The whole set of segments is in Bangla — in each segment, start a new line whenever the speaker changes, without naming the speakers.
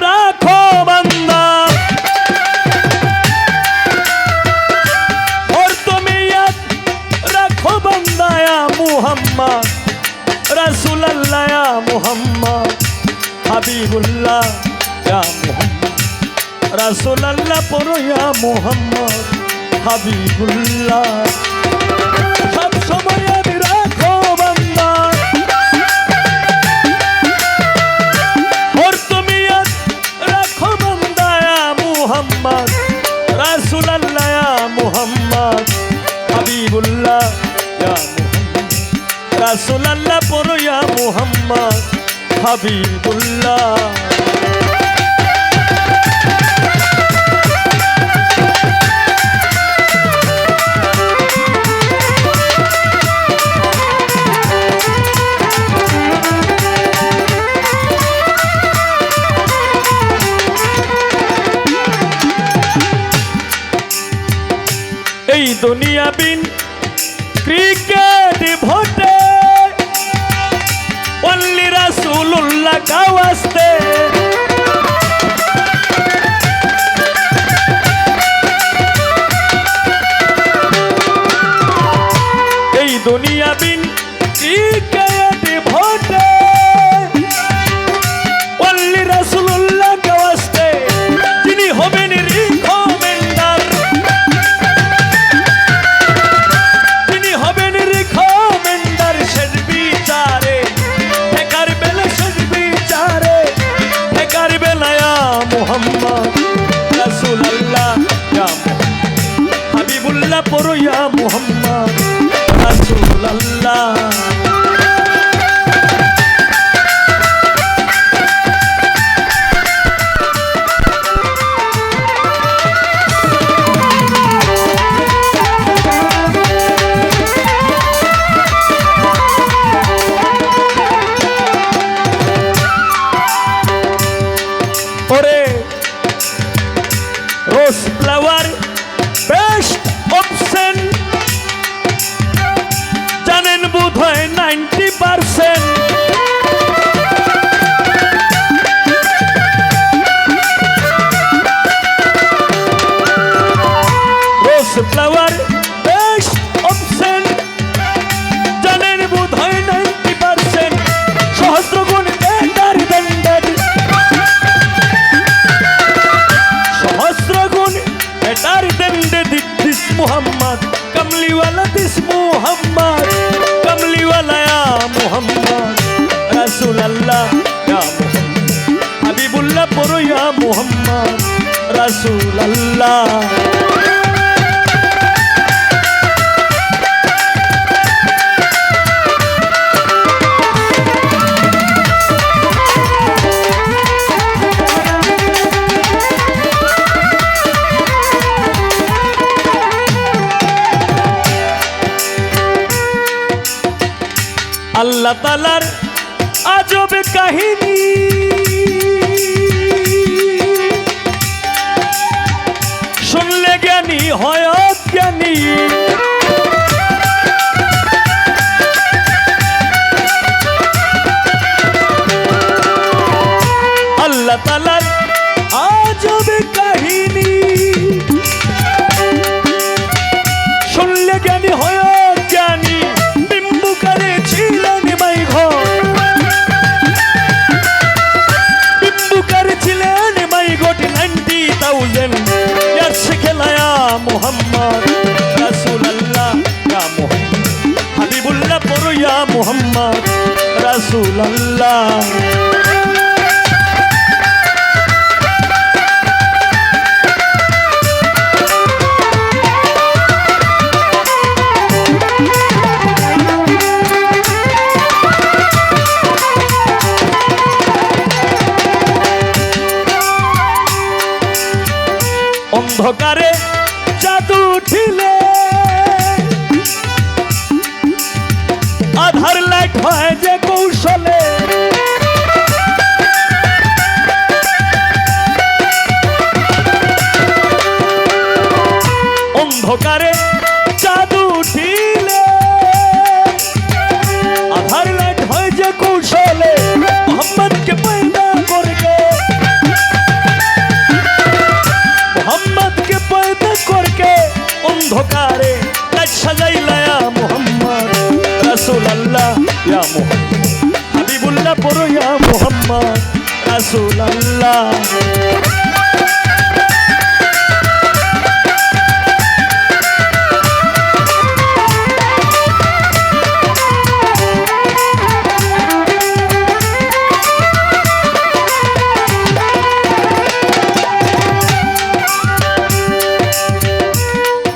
রাখো বান্দা और তুমি याद রাখো বান্দা या मुहम्मद रसूल अल्लाह या मुहम्मद हबीबुल्लाह या मुहम्मद रसूल अल्लाह पढ़ो या मुहम्मद हबीबुल्लाह सब समय याद রাখো বান্দা और তুমি याद রাখো বান্দা या मुहम्मद रसूल अल्लाह या मुहम्मद हबीबुल्लाह या मुहम्मद रसूल अल्लाह पढ़ो या मुहम्मद हबीबुल्लाह এই দুনিয়া বিন ক্রিকেট ভোটে অনলি রাসূলুল্লাহ কা ওয়াস্তে এই দুনিয়া বিন ক্রিকেট ভোটে অনলি রাসূলুল্লাহ কা ওয়াস্তে যিনি হবেন রিকমেন্ডার যিনি হবেন রিকমেন্ডার শেষ বিচারে ঠেকার বেলা শেষ বিচারে ঠেকার বেলা ইয়া মুহাম্মদ রাসূলুল্লাহ ইয়া হাবিবুল্লাহ পড়ো ইয়া মুহাম্মদ রাসূলুল্লাহ রোজ ফ্লাওয়ার বেস্ট অপশন জানেন বোধ হয় 90% রোজ ফ্লাওয়ার বেস্ট অপশন জানেন বোধ হয় 90% সহস্র গুণ বেটার ব্যান্ডেড बेटार दंड दिस मुहम्मद कमली वाला दिस मुहम्मद कमली वाला या मुहम्मद रसूल अल्लाह या मुहम्मद हबीबुल्लाह पढ़ो या मुहम्मद रसूल अल्लाह আল্লাহ তাআলার আজব কাহিনী শুনলে জ্ঞানী হয় অজ্ঞানী আল্লাহ তাআলার আজব কাহিনী শুনলে জ্ঞানী হয় অজ্ঞানী मुहम्मद रसूल अल्लाह या मुहम्मद हबीबुल्लाह पढ़ो या मुहम्मद रसूल अल्लाह অন্ধকারে জাদু ঢিলে আধার লাইট হয় যে কৌশলে অন্ধকারে জাদু ঢিলে আধার লাইট হয় যে কৌশলে মোহাম্মদ কে পয়দা করকে ইয়া মুহাম্মদ রাসূলুল্লাহ।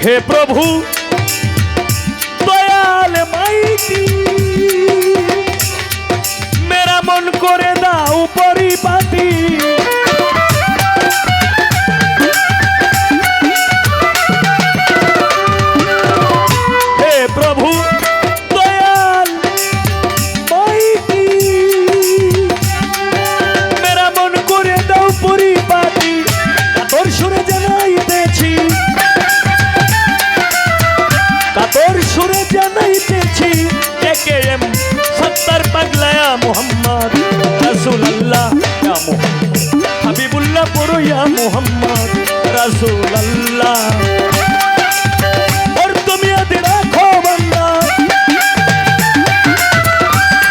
হে প্রভু দয়াল মাইতি, মেরা মন করে দাও পরিপাটি। হে প্রভু দয়াল মাইতি, মেরা মন করে দাও পরিপাটি। তোর সুরে জানাইতেছি, কাতর সুরে জানাইতেছি, একেএম সত্তর পাগলায়া মুহাম্মদ রাসূলুল্লাহ ইয়া মুহাম্মদ হাবিবুল্লাহ পড়ো ইয়া মুহাম্মদ রাসূলুল্লাহ। और तुम याद রাখো বান্দা,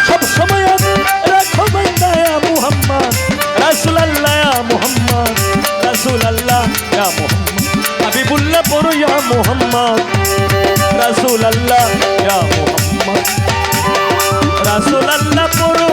সব সময় याद রাখো বান্দা ইয়া মুহাম্মদ রাসূলুল্লাহ ইয়া মুহাম্মদ রাসূলুল্লাহ ইয়া মুহাম্মদ হাবিবুল্লাহ পড়ো ইয়া মুহাম্মদ রাসূলুল্লাহ ইয়া মুহাম্মদ রাসূলুল্লাহ পড়ো